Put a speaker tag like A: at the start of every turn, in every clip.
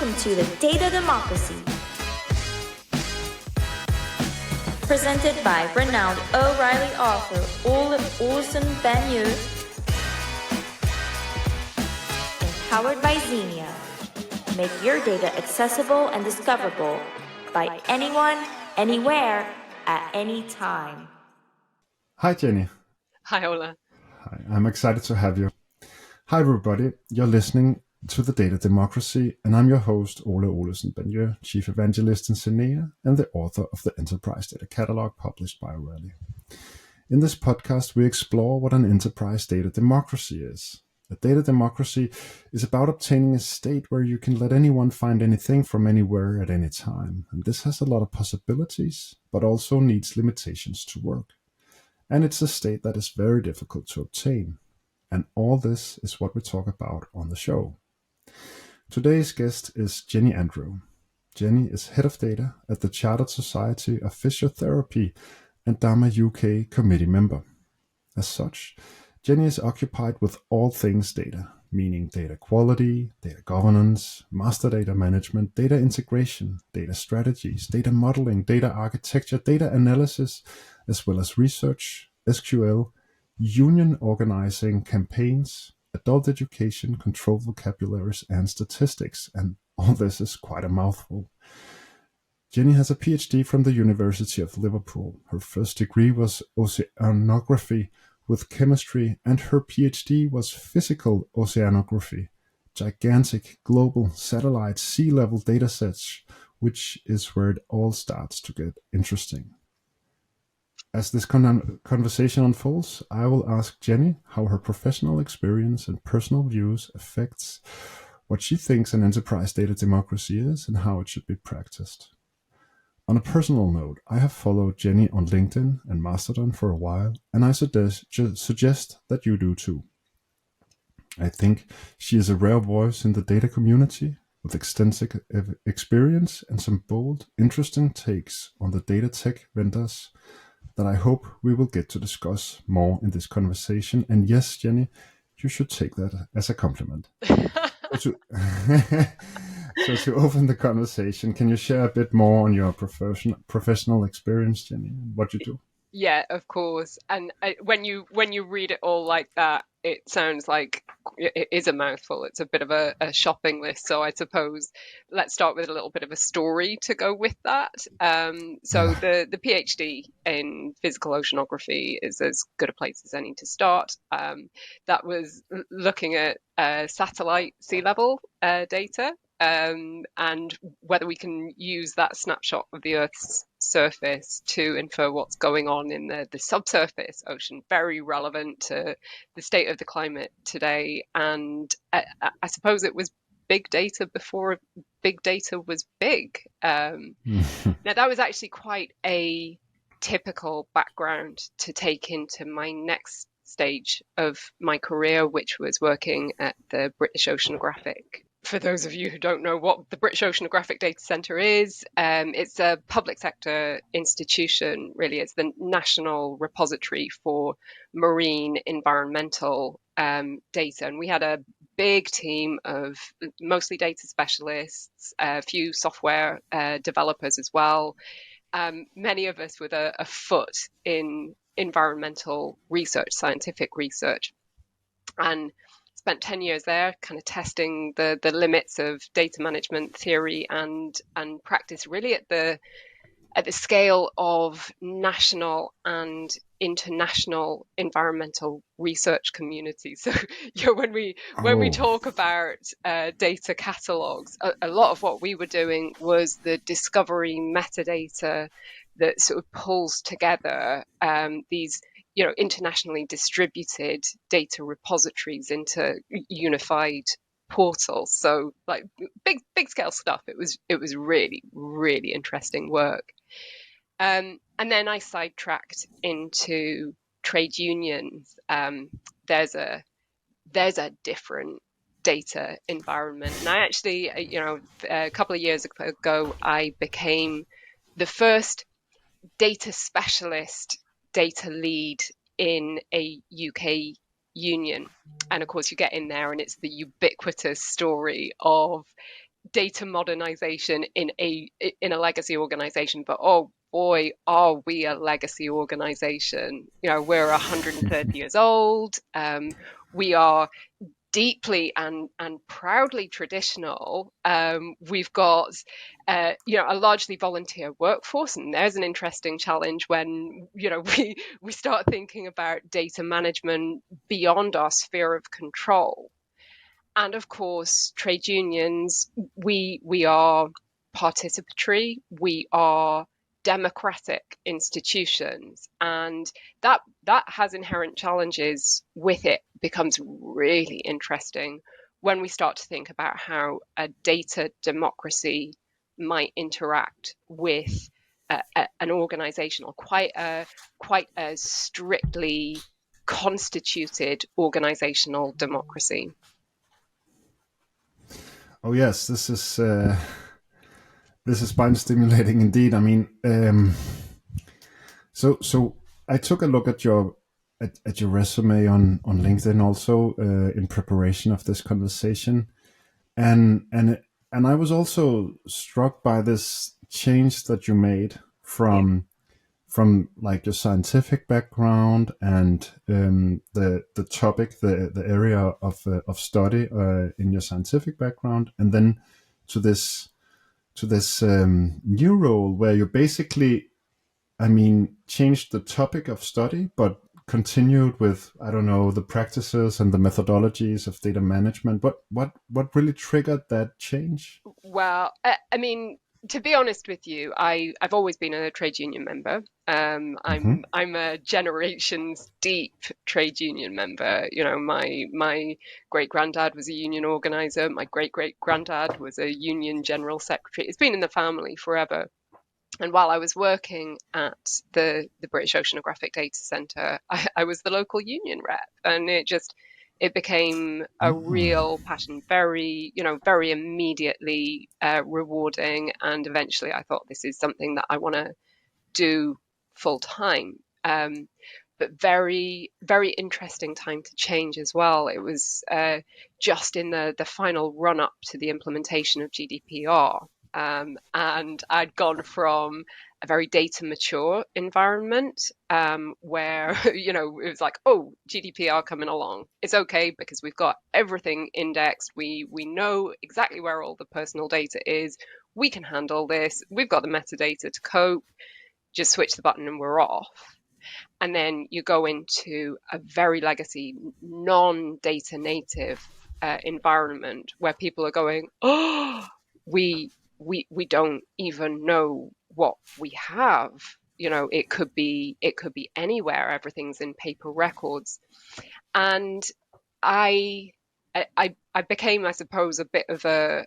A: Welcome to the Data Democracy, presented by renowned O'Reilly author Ole Olesen-Bagneux, empowered by Xenia. Make your data accessible and discoverable by anyone, anywhere, at any time.
B: Hi, Jenny.
C: Hi, Ola.
B: Hi, I'm excited to have you. Hi, everybody. You're listening to the Data Democracy, and I'm your host, Ole Olesen-Bagneux, Chief Evangelist in Xenia and the author of the Enterprise Data Catalog published by O'Reilly. In this podcast, we explore what an enterprise data democracy is. A data democracy is about obtaining a state where you can let anyone find anything from anywhere at any time. And this has a lot of possibilities, but also needs limitations to work. And it's a state that is very difficult to obtain. And all this is what we talk about on the show. Today's guest is Jenny Andrew. Jenny is Head of Data at the Chartered Society of Physiotherapy and DAMA UK committee member. As such, Jenny is occupied with all things data, meaning data quality, data governance, master data management, data integration, data strategies, data modeling, data architecture, data analysis, as well as research, SQL, union organizing, campaigns, adult education, control vocabularies, and statistics. And all this is quite a mouthful. Jenny has a PhD from the University of Liverpool. Her first degree was Oceanography with chemistry, and her PhD was Physical Oceanography, gigantic global satellite sea level datasets, which is where it all starts to get interesting. As this conversation unfolds, I will ask Jenny how her professional experience and personal views affects what she thinks an enterprise data democracy is and how it should be practiced. On a personal note, I have followed Jenny on LinkedIn and Mastodon for a while, and I suggest that you do too. I think she is a rare voice in the data community with extensive experience and some bold, interesting takes on the data tech vendors that I hope we will get to discuss more in this conversation. And yes, Jenny, you should take that as a compliment. So to open the conversation, can you share a bit more on your professional experience, Jenny, and what you do?
C: Yeah, of course. And when you read it all like that, it sounds like it is a mouthful. It's a bit of a shopping list. So I suppose let's start with a little bit of a story to go with that. The PhD in physical oceanography is as good a place as any to start. That was looking at satellite sea level data. And whether we can use that snapshot of the Earth's surface to infer what's going on in the subsurface ocean, very relevant to the state of the climate today. And I suppose it was big data before big data was big. Now, that was actually quite a typical background to take into my next stage of my career, which was working at the British Oceanographic. For those of you who don't know what the British Oceanographic Data Centre is, it's a public sector institution, really. It's the national repository for marine environmental data. And we had a big team of mostly data specialists, a few software developers as well, many of us with a foot in environmental research, scientific research. And spent 10 years there kind of testing the limits of data management theory and practice, really at the scale of national and international environmental research communities. So when we talk about data catalogs, a lot of what we were doing was the discovery metadata that sort of pulls together these internationally distributed data repositories into unified portals. So like big scale stuff. It was really, really interesting work. And then I sidetracked into trade unions. There's a different data environment. And I actually, a couple of years ago, I became the first data specialist data lead in a UK union. And of course you get in there and it's the ubiquitous story of data modernization in a legacy organization, but oh boy, are we a legacy organization. We're 130 years old. We are deeply and proudly traditional. We've got a largely volunteer workforce, and there's an interesting challenge when we start thinking about data management beyond our sphere of control. And of course, trade unions, we are participatory, we are democratic institutions, and that has inherent challenges with it. Becomes really interesting when we start to think about how a data democracy might interact with an organization, or quite a strictly constituted organizational democracy.
B: Oh yes, this is spine stimulating indeed. I mean, so I took a look at your resume on LinkedIn also in preparation of this conversation, and I was also struck by this change that you made from like your scientific background and the topic, the area of study in your scientific background, and then to this new role where you basically, I mean, changed the topic of study, but continued with, I don't know, the practices and the methodologies of data management. What really triggered that change?
C: Well, I mean, to be honest with you, I've always been a trade union member.
B: Mm-hmm.
C: I'm a generations deep trade union member. My great granddad was a union organizer. My great granddad was a union general secretary. It's been in the family forever. And while I was working at the British Oceanographic Data Centre, I was the local union rep, and it became a real passion, very immediately rewarding. And eventually, I thought, this is something that I want to do full time. But very, very interesting time to change as well. It was just in the final run up to the implementation of GDPR. And I'd gone from a very data mature environment where, it was like, oh, GDPR coming along. It's okay because we've got everything indexed. We know exactly where all the personal data is. We can handle this. We've got the metadata to cope. Just switch the button and we're off. And then you go into a very legacy, non-data native environment where people are going, oh, we don't even know what we have. It could be anywhere. Everything's in paper records. And I became, I suppose, a bit of a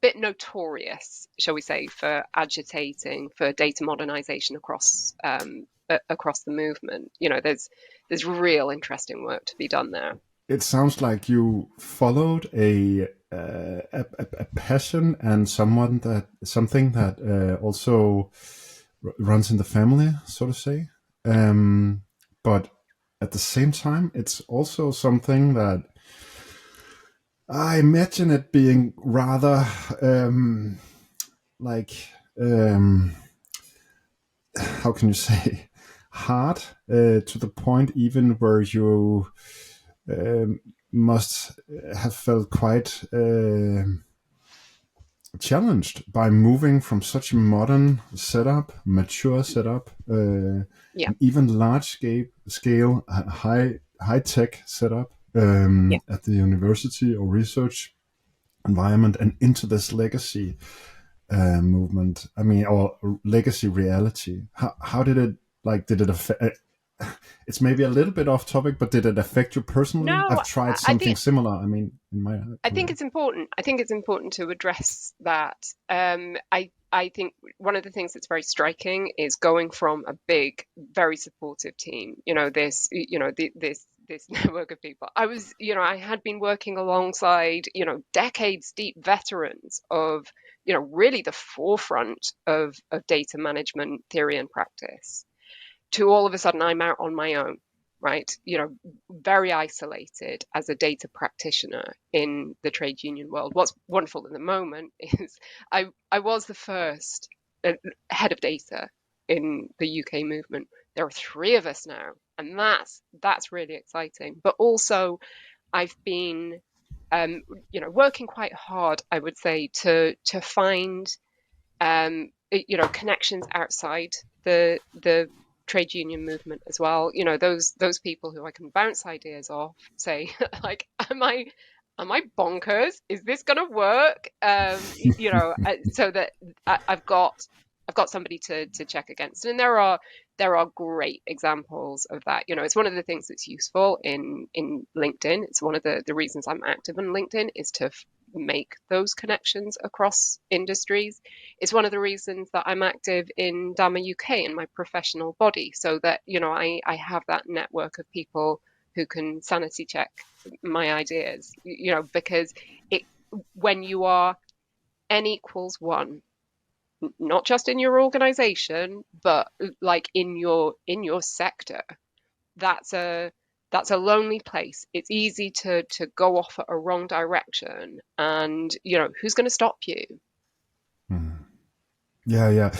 C: bit notorious, shall we say, for agitating for data modernization across the movement. There's real interesting work to be done there.
B: It sounds like you followed a passion and something that also runs in the family, so to say. But at the same time, it's also something that I imagine it being rather like how can you say, hard to the point even where you must have felt quite challenged by moving from such a modern setup, mature setup,
C: Yeah.
B: an even large scale high tech setup at the university or research environment, and into this legacy movement. I mean, or legacy reality. How did it, like? Did it affect? It's maybe a little bit off topic, but did it affect you personally?
C: No,
B: I've tried
C: I
B: something
C: think
B: similar. I mean, in my
C: I
B: career.
C: think it's important. I think it's important to address that. I think one of the things that's very striking is going from a big, very supportive team. This network of people. I had been working alongside, decades deep veterans of, really the forefront of data management theory and practice. To all of a sudden, I'm out on my own. right? Very isolated as a data practitioner in the trade union world. What's wonderful at the moment is I was the first head of data in the UK movement. There are 3 of us now, and that's really exciting. But also, I've been, working quite hard, I would say, to find, connections outside the trade union movement as well. Those people who I can bounce ideas off, say, like, am I bonkers? Is this going to work? So that I've got somebody to check against. And there are great examples of that. It's one of the things that's useful in LinkedIn. It's one of the reasons I'm active on LinkedIn is to make those connections across industries. It's one of the reasons that I'm active in DAMA UK in my professional body, so that I have that network of people who can sanity check my ideas. Because when you are n equals 1, not just in your organization, but like in your sector, that's a lonely place. It's easy to go off at a wrong direction, and who's going to stop you?
B: Yeah.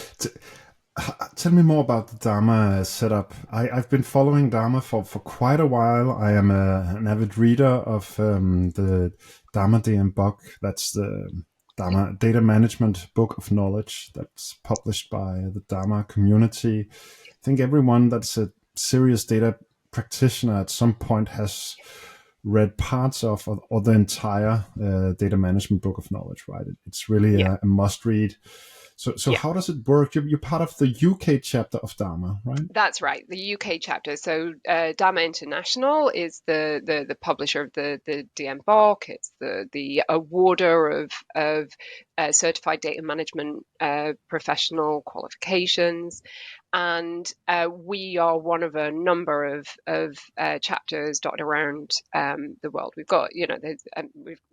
B: Tell me more about the DAMA setup. I've been following DAMA for quite a while. I am an avid reader of the DAMA DM book. That's the DAMA Data Management Book of Knowledge that's published by the DAMA community. I think everyone that's a serious data practitioner at some point has read parts of or the entire Data Management Book of Knowledge, right? It's really a must read. So how does it work? You're part of the UK chapter of DAMA, right?
C: That's right, the UK chapter. So DAMA International is the publisher of the DMBOK. It's the awarder of certified data management professional qualifications. And we are one of a number of chapters dotted around the world. We've got,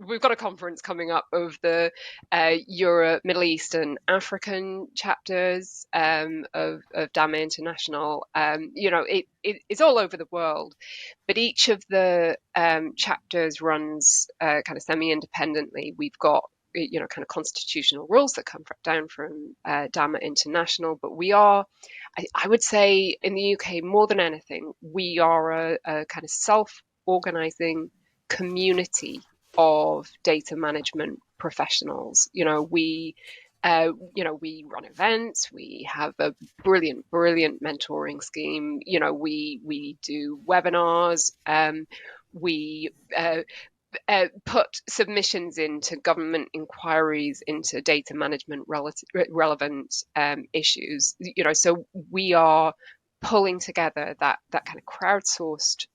C: we've got a conference coming up of the Europe, Middle East, and African chapters of DAMA International. It's all over the world, but each of the chapters runs kind of semi-independently. We've got kind of constitutional rules that come down from DAMA International, but we are, I would say, in the UK more than anything, we are a kind of self-organizing community of data management professionals. We run events. We have a brilliant mentoring scheme. We do webinars. We put submissions into government inquiries into data management relevant issues. So we are pulling together that kind of crowdsourced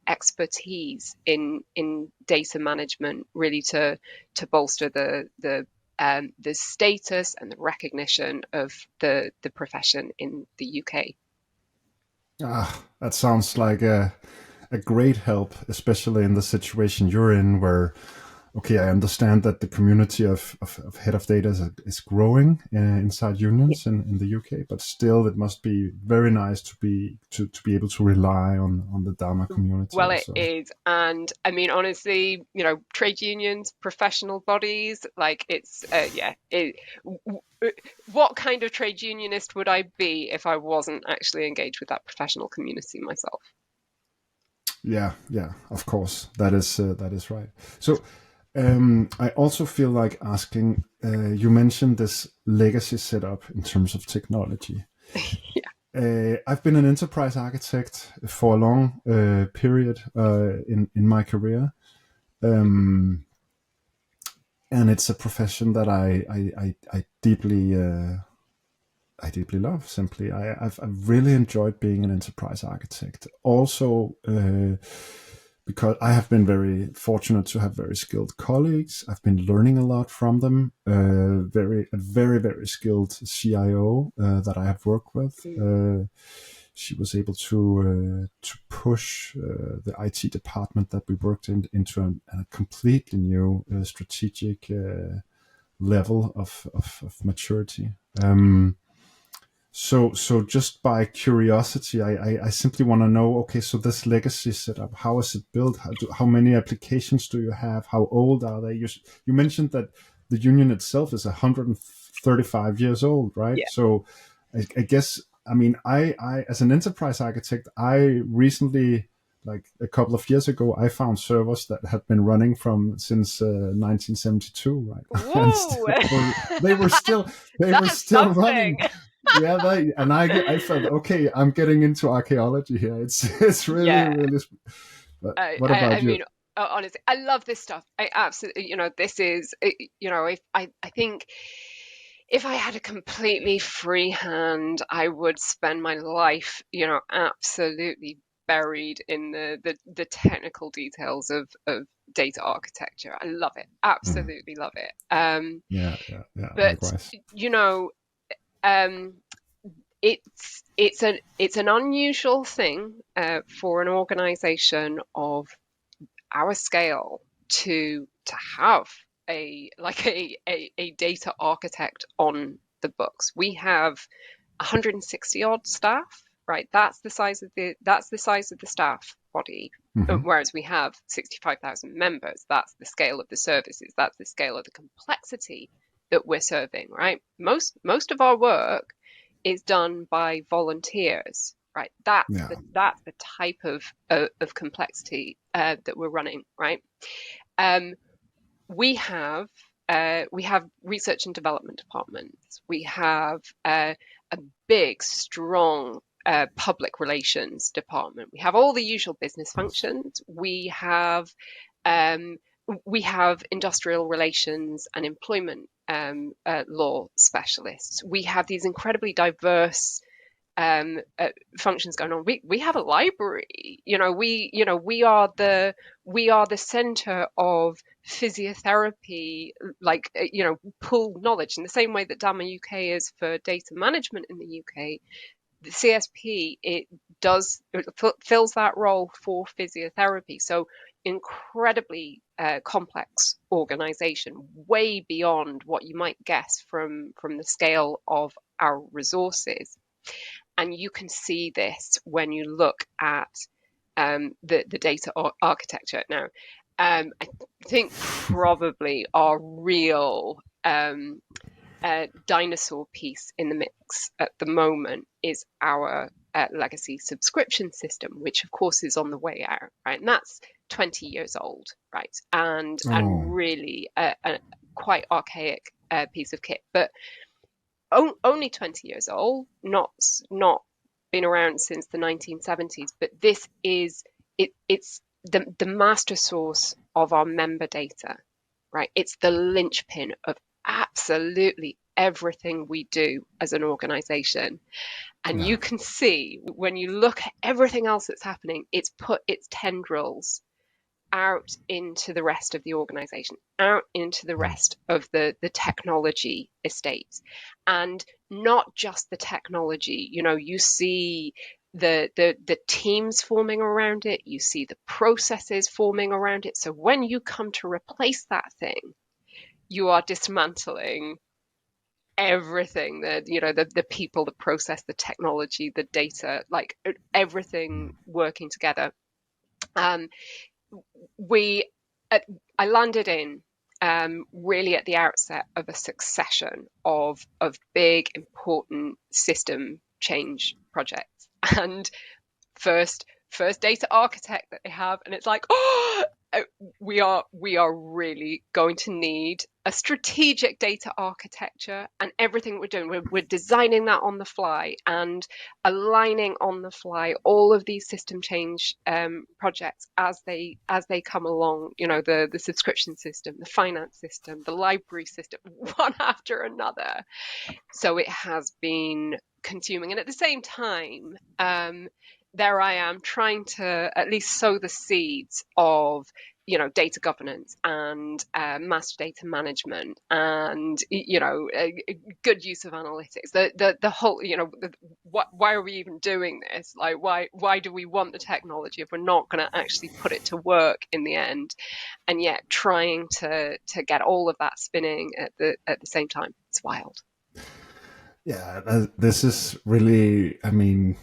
C: expertise in data management, really to bolster the status and the recognition of the profession in the UK.
B: That sounds like a great help, especially in the situation you're in, where, okay, I understand that the community of head of data is growing inside unions in the UK, but still it must be very nice to be able to rely on the DAMA community.
C: Well, also. It is. And I mean, honestly, trade unions, professional bodies, like it's, what kind of trade unionist would I be if I wasn't actually engaged with that professional community myself?
B: Yeah, of course. That is right. So I also feel like asking, you mentioned this legacy setup in terms of technology. I've been an enterprise architect for a long period in my career. And it's a profession that I deeply love. Simply, I've really enjoyed being an enterprise architect. Also, because I have been very fortunate to have very skilled colleagues. I've been learning a lot from them. A very skilled CIO that I have worked with. She was able to push the IT department that we worked in into a completely new strategic level of maturity. So just by curiosity, I simply want to know, okay, so this legacy setup, how is it built? How many applications do you have? How old are they? You mentioned that the union itself is 135 years old, right?
C: Yeah.
B: So I guess, I mean, I as an enterprise architect, I recently, like a couple of years ago, I found servers that had been running since 1972, right? And
C: Whoa!
B: they were still they were
C: That's
B: still running.
C: something.
B: Yeah, I felt, okay, I'm getting into archaeology here. It's really,
C: Yeah.
B: really. But what
C: I
B: about you?
C: mean, honestly, I love this stuff. I absolutely, this is, if I think if I had a completely free hand, I would spend my life, absolutely buried in the technical details of data architecture. I love it.
B: Mm.
C: Absolutely love it.
B: Yeah.
C: But
B: Likewise.
C: you know, um, it's an unusual thing for an organization of our scale to have a data architect on the books. We have 160 odd staff, right? That's the size of the staff body.
B: Hmm.
C: Whereas we have 65,000 members. That's the scale of the services. That's the scale of the complexity that we're serving, right? Most of our work is done by volunteers, right? That's
B: Yeah.
C: the type of complexity that we're running, right? Um, we have research and development departments. We have a big, strong public relations department. We have all the usual business functions. Um, we have industrial relations and employment law specialists. We have these incredibly diverse functions going on. We have a library. We are the center of physiotherapy, like pooled knowledge in the same way that DAMA UK is for data management in the UK. The CSP fills that role for physiotherapy. So incredibly complex organization, way beyond what you might guess from the scale of our resources. And you can see this when you look at the data architecture. Now, I think probably our real dinosaur piece in the mix at the moment is our legacy subscription system, which of course is on the way out, right? And that's 20 years old, right? And
B: Oh.
C: really a quite archaic piece of kit, but only 20 years old, not been around since the 1970s, but this is it's the master source of our member data, right? It's the linchpin of absolutely everything we do as an organization. And
B: Yeah.
C: you can see when you look at everything else that's happening, it's put its tendrils out into the rest of the organization, out into the rest of the technology estate. And not just the technology, you see the teams forming around it, you see the processes forming around it. So when you come to replace that thing, you are dismantling everything that the people, the process, the technology, the data, like everything working together. um we I landed in really at the outset of a succession of big important system change projects. And first data architect that they have, and it's like, oh, we are really going to need a strategic data architecture. And everything we're doing, we're designing that on the fly and aligning on the fly all of these system change projects as they come along. The subscription system, the finance system, the library system, one after another. So it has been consuming, and at the same time, there I am trying to at least sow the seeds of data governance and master data management and good use of analytics. The whole why are we even doing this? Like, why do we want the technology if we're not going to actually put it to work in the end? And yet trying to get all of that spinning at the same time, it's wild.
B: Yeah, this is really, I mean,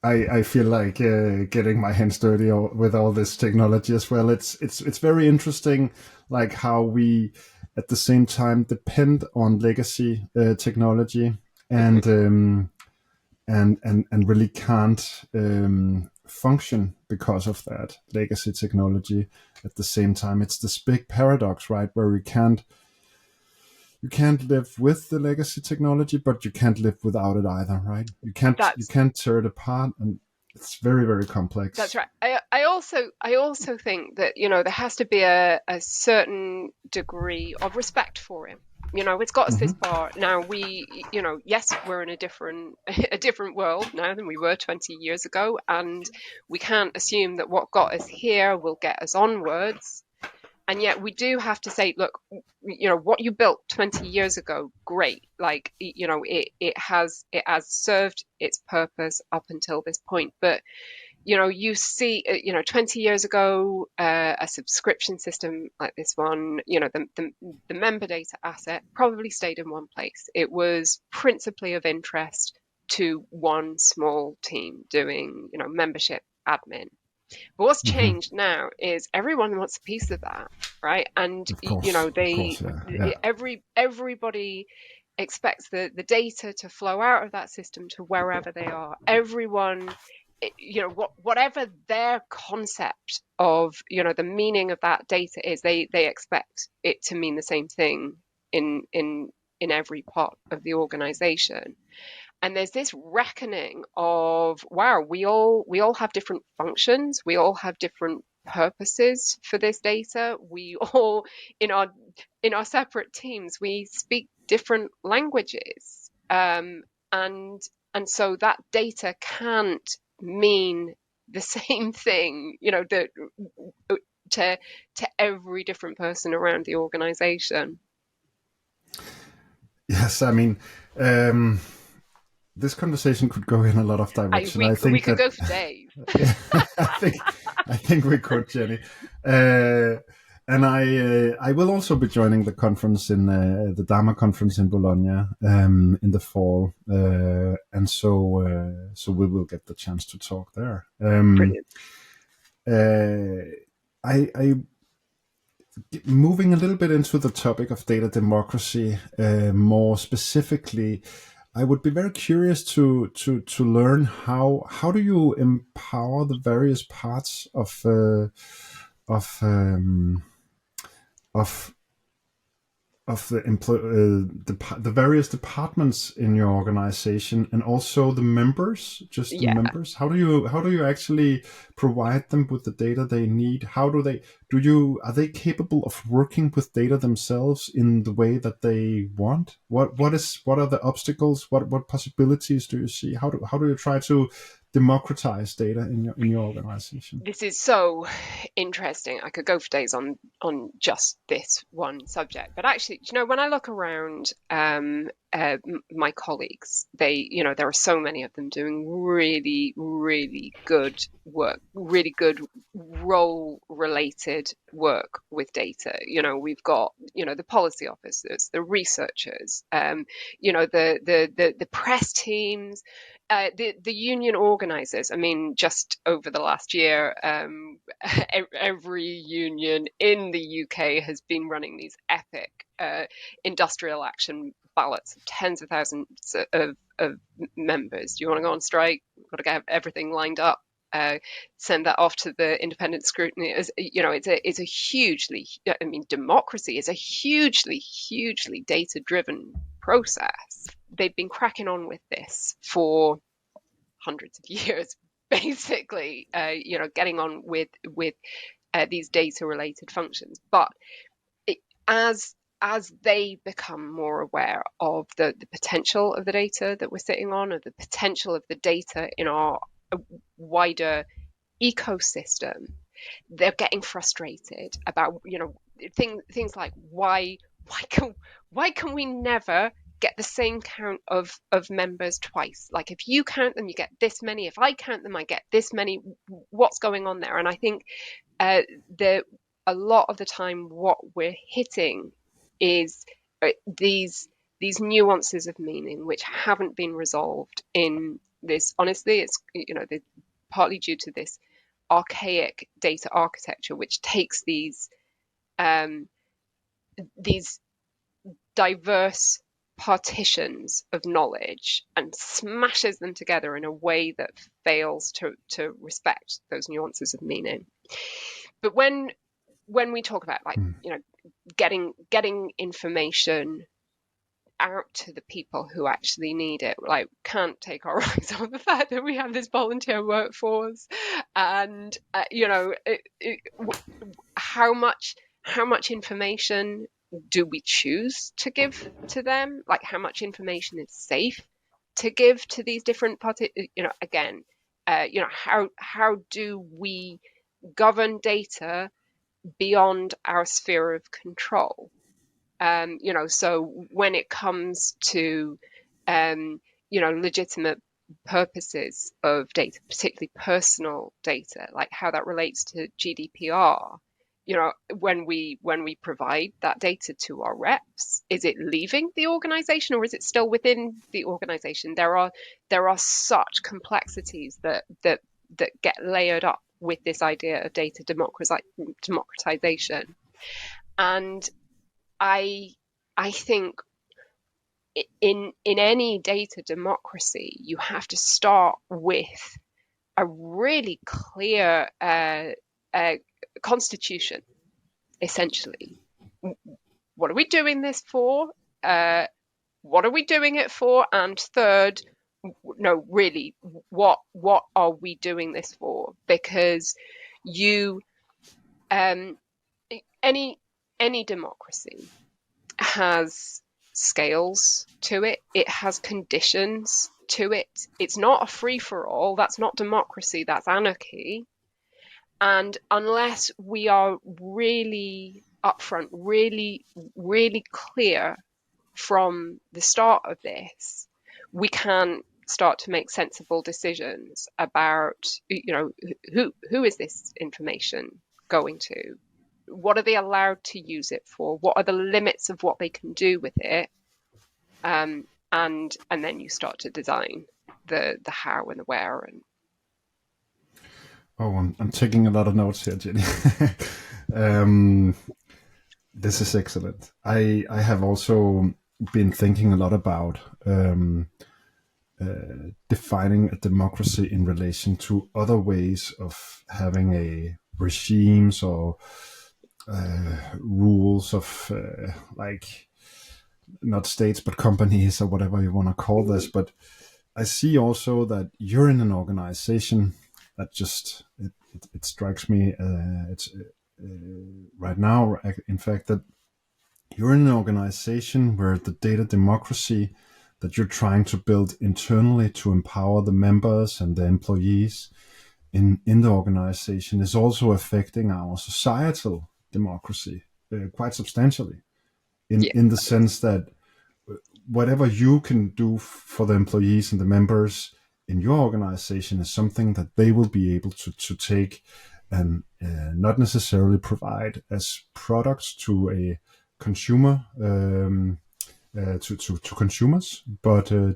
B: I feel like getting my hands dirty with all this technology as well. It's very interesting, like how we at the same time depend on legacy technology
C: Mhm.
B: and and really can't function because of that legacy technology. At the same time, it's this big paradox, right, where you can't live with the legacy technology, but you can't live without it either, right? You
C: That's
B: can't tear it apart, and it's very very
C: That's
B: complex.
C: right. I also think that, there has to be a certain degree of respect for him. It's got us this
B: Hmm.
C: far. Now yes, we're in a different a different world now than we were 20 years ago, and we can't assume that what got us here will get us onwards. And yet we do have to say, look, what you built 20 years ago, great. Like, it has served its purpose up until this point, but you see, 20 years ago, a subscription system like this one, the member data asset probably stayed in one place. It was principally of interest to one small team doing, membership admin. But what's
B: Hmm.
C: changed now is everyone wants a piece of that, right? And
B: Of course, yeah, yeah.
C: everybody expects the data to flow out of that system to wherever they are. Everyone, whatever their concept of, the meaning of that data is, they expect it to mean the same thing in every part of the organization. And there's this reckoning of, wow, we all have different functions, we all have different purposes for this data, we all, in our separate teams, we speak different languages, and so that data can't mean the same thing, that to every different person around the organization.
B: Yes, I mean, um, this conversation could go in a lot of
C: I
B: direction.
C: we
B: I
C: we
B: think
C: could
B: that
C: go for days.
B: yeah, I think we could, Jenny. Uh, and I will also be joining the conference in the DAMA conference in Bologna in the fall, and so we will get the chance to talk there.
C: Brilliant.
B: Uh, I moving a little bit into the topic of data democracy more specifically. I would be very curious to learn how do you empower the various parts of of the various departments in your organization, and also the members, just the
C: Yeah.
B: members. How do you actually provide them with the data they need? How do they do you Are they capable of working with data themselves in the way that they want? What are the obstacles? What possibilities do you see? How do you try to democratize data in your organization?
C: This is so interesting. I could go for days on just this one subject. But actually, when I look around, my colleagues, there are so many of them doing really, really good work, really good role-related work with data. We've got, the policy officers, the researchers, the press teams, the union organizers. I mean, just over the last year, every union in the UK has been running these epic industrial action ballots, tens of thousands of members. Do you want to go on strike? We've got to get everything lined up. Send that off to the independent scrutiny. It's a hugely, I mean, democracy is a hugely data driven process. They've been cracking on with this for hundreds of years, basically, getting on with these data related functions. But it, as they become more aware of the potential of the data that we're sitting on, of the potential of the data in our wider ecosystem, they're getting frustrated about, things like, why can why can we never get the same count of members twice? Like, if you count them, you get this many. If I count them, I get this many. What's going on there? And I think uh, the a lot of the time what we're hitting is these. these nuances of meaning which haven't been resolved in this. Honestly, it's partly due to this archaic data architecture, which takes these diverse partitions of knowledge and smashes them together in a way that fails to respect those nuances of meaning. But when we talk about getting information out to the people who actually need it, like, can't take our eyes off the fact that we have this volunteer workforce, and how much information do we choose to give to them? Like, how much information is safe to give to these different parties? How do we govern data beyond our sphere of control? So when it comes to legitimate purposes of data, particularly personal data, like how that relates to GDPR, when we provide that data to our reps, is it leaving the organization or is it still within the organization? There are such complexities that get layered up with this idea of data democratization. And I think in any data democracy, you have to start with a really clear constitution, essentially. What are we doing this for? What are we doing it for? And third, no, really, what are we doing this for? Because any democracy has scales to it. It has conditions to it. It's not a free-for-all. That's not democracy. That's anarchy. And unless we are really upfront, really, really clear from the start of this, we can start to make sensible decisions about, who is this information going to? What are they allowed to use it for? What are the limits of what they can do with it? And then you start to design the how and the where. And
B: I'm taking a lot of notes here, Jenny. This is excellent. I have also been thinking a lot about defining a democracy in relation to other ways of having a regimes or rules of like not states but companies or whatever you want to call this. But I see also that you're in an organization that just it strikes me right now, in fact, that you're in an organization where the data democracy that you're trying to build internally to empower the members and the employees in the organization is also affecting our societal democracy quite substantially, in the sense that whatever you can do for the employees and the members in your organization is something that they will be able to take and not necessarily provide as products to a consumer, to consumers, but to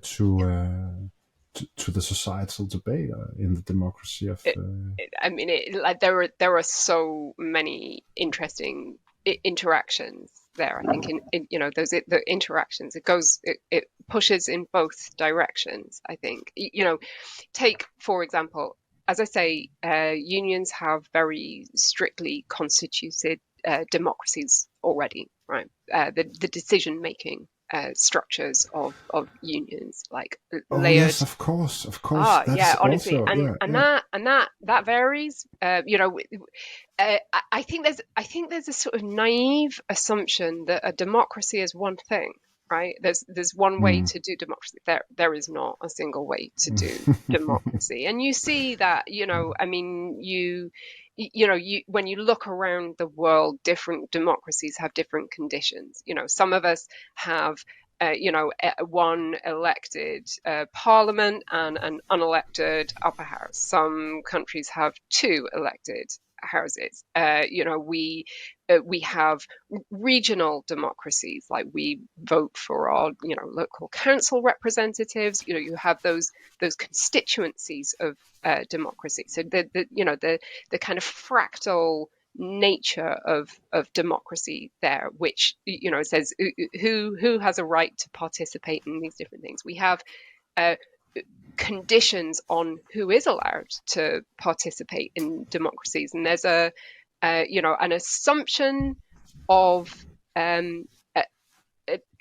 B: the societal debate in the democracy of.
C: There are so many interesting interactions there. I think the interactions, it pushes in both directions. I think take for example, as I say, unions have very strictly constituted democracies already, right? The decision making structures of unions, like layered.
B: Yes, of course. That's
C: honestly,
B: also,
C: that varies. I think there's a sort of naive assumption that a democracy is one thing, right? There's one way to do democracy. There is not a single way to do democracy, and you see that. When you look around the world, different democracies have different conditions. Some of us have one elected parliament and an unelected upper house. Some countries have two elected houses. We have regional democracies, like we vote for our local council representatives. You have those constituencies of democracy. So the kind of fractal nature of democracy there, which says who has a right to participate in these different things. We have conditions on who is allowed to participate in democracies, and there's an assumption of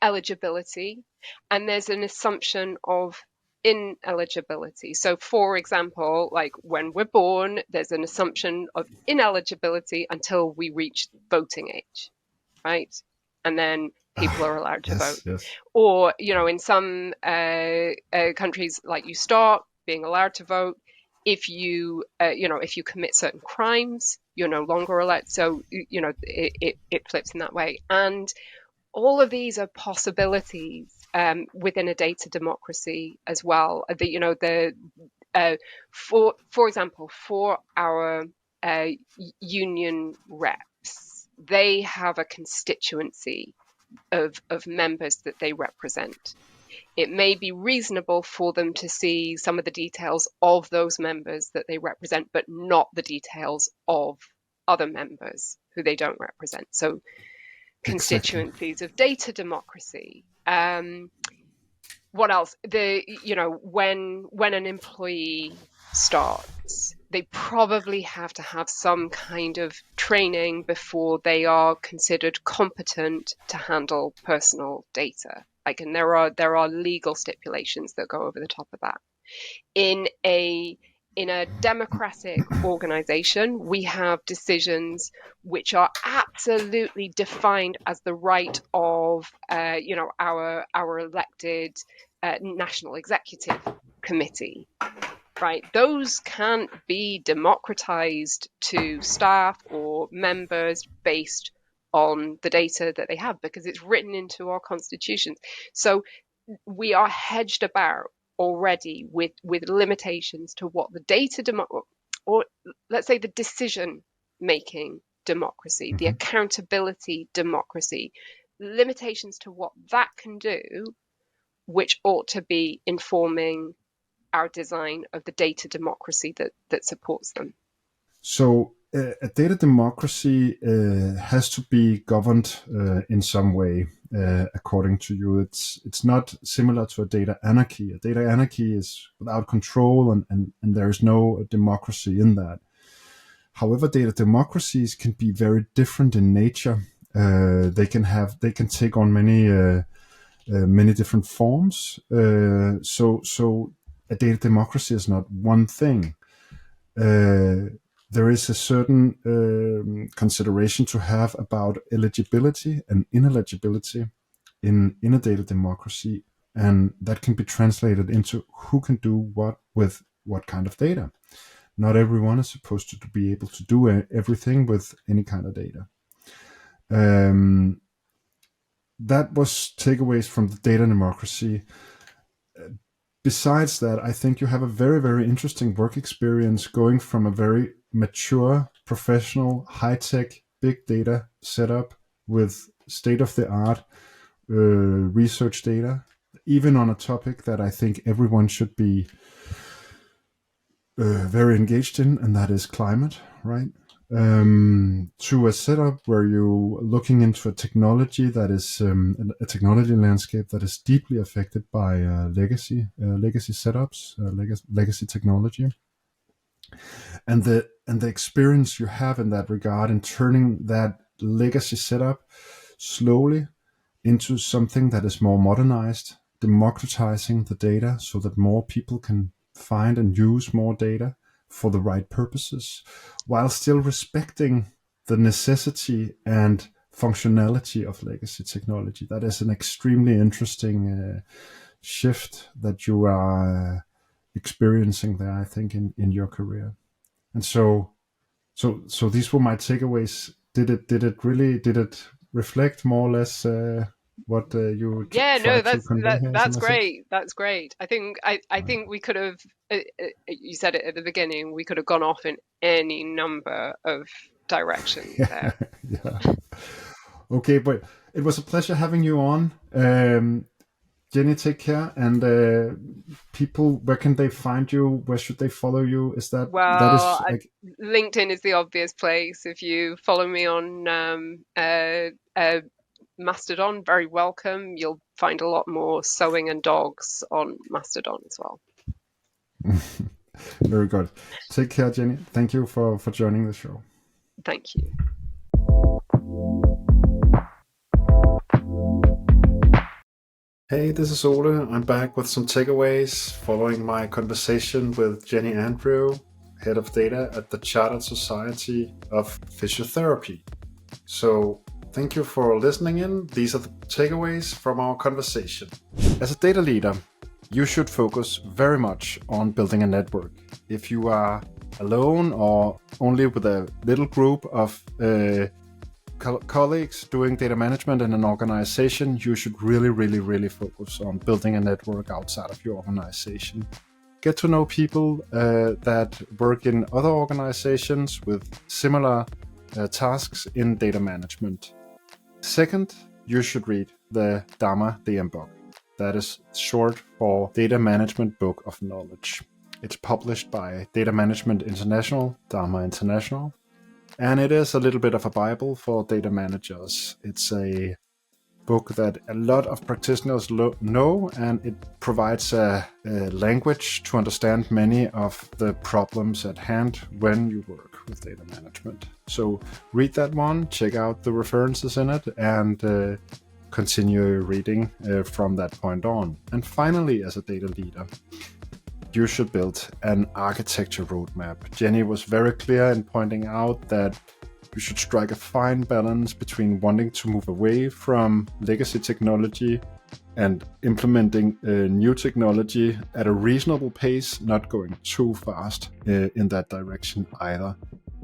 C: eligibility, and there's an assumption of ineligibility. So, for example, like when we're born, there's an assumption of ineligibility until we reach voting age, right? And then people are allowed to vote.
B: Yes.
C: Or, in some countries, like you start being allowed to vote if you commit certain crimes, you're no longer allowed. So, it flips in that way. And all of these are possibilities within a data democracy as well. For example, for our union reps, they have a constituency of members that they represent. It may be reasonable for them to see some of the details of those members that they represent, but not the details of other members who they don't represent. So constituencies of data democracy. What else? When an employee starts, they probably have to have some kind of training before they are considered competent to handle personal data. And there are legal stipulations that go over the top of that. In a democratic organization, we have decisions which are absolutely defined as the right of our elected national executive committee. Right, those can't be democratized to staff or members based on the data that they have, because it's written into our constitutions. So we are hedged about already with limitations to what the data or let's say the decision making democracy, the accountability democracy, limitations to what that can do, which ought to be informing our design of the data democracy that supports them.
B: So a data democracy has to be governed in some way, according to you. It's not similar to a data anarchy. A data anarchy is without control, and there is no democracy in that. However, data democracies can be very different in nature. They can take on many different forms. So a data democracy is not one thing. There is a certain consideration to have about eligibility and ineligibility in a data democracy, and that can be translated into who can do what with what kind of data. Not everyone is supposed to be able to do everything with any kind of data. That was takeaways from the data democracy. Besides that, I think you have a very, very interesting work experience going from a very mature, professional, high-tech, big data setup with state-of-the-art research data, even on a topic that I think everyone should be very engaged in, and that is climate, right? To a setup where you're looking into a technology that is a technology landscape that is deeply affected by legacy setups, legacy technology, and the experience you have in that regard in turning that legacy setup slowly into something that is more modernized, democratizing the data so that more people can find and use more data for the right purposes, while still respecting the necessity and functionality of legacy technology. That is an extremely interesting shift that you are experiencing there, I think, in your career. And so these were my takeaways. Did it reflect more or less what you
C: Yeah,
B: try
C: no,
B: to convey here as a
C: that's
B: message?
C: great. That's great. I think we could have. You said it at the beginning. We could have gone off in any number of directions there.
B: Yeah. Okay, but it was a pleasure having you on. Jenny, take care. And people, where can they find you? Where should they follow you? That
C: Well,
B: is like,
C: LinkedIn is the obvious place. If you follow me on Mastodon, very welcome. You'll find a lot more sewing and dogs on Mastodon as well.
B: very good. Take care, Jenny. Thank you for joining the show.
C: Thank you.
B: Hey, this is Ole. I'm back with some takeaways following my conversation with Jenny Andrew, Head of Data at the Chartered Society of Physiotherapy. So, thank you for listening in. These are the takeaways from our conversation. As a data leader, you should focus very much on building a network. If you are alone or only with a little group of colleagues doing data management in an organization, you should really focus on building a network outside of your organization. Get to know people that work in other organizations with similar tasks in data management. Second, you should read the DAMA DM book. That is short for Data Management Book of Knowledge. It's published by Data Management International, DAMA International, and it is a little bit of a Bible for data managers. It's a book that a lot of practitioners know, and it provides a language to understand many of the problems at hand when you work with data management. So read that one, check out the references in it, and continue reading from that point on. And finally, as a data leader, you should build an architecture roadmap. Jenny was very clear in pointing out that you should strike a fine balance between wanting to move away from legacy technology and implementing new technology at a reasonable pace, not going too fast in that direction either.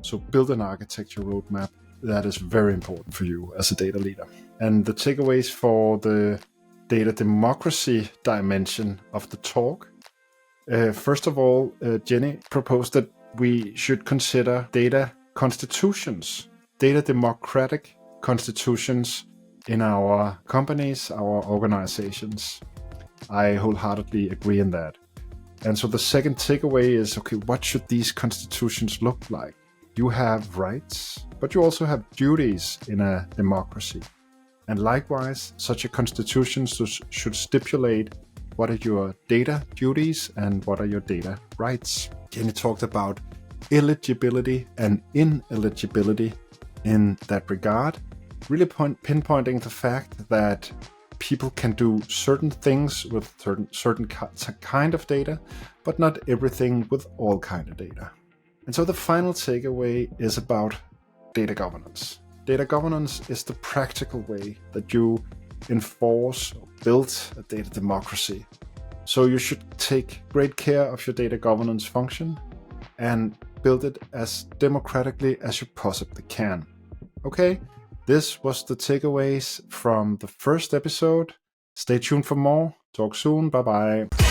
B: So build an architecture roadmap. That is very important for you as a data leader. And the takeaways for the data democracy dimension of the talk. First of all, Jenny proposed that we should consider data constitutions, data democratic constitutions in our companies, our organizations. I wholeheartedly agree in that. And so the second takeaway is, okay, what should these constitutions look like? You have rights, but you also have duties in a democracy. And likewise, such a constitution should stipulate what are your data duties and what are your data rights. Jenny talked about eligibility and ineligibility in that regard, really pinpointing the fact that people can do certain things with certain kind of data, but not everything with all kind of data. And so the final takeaway is about data governance. Data governance is the practical way that you enforce or build a data democracy. So you should take great care of your data governance function and build it as democratically as you possibly can. Okay, this was the takeaways from the first episode. Stay tuned for more. Talk soon. Bye bye.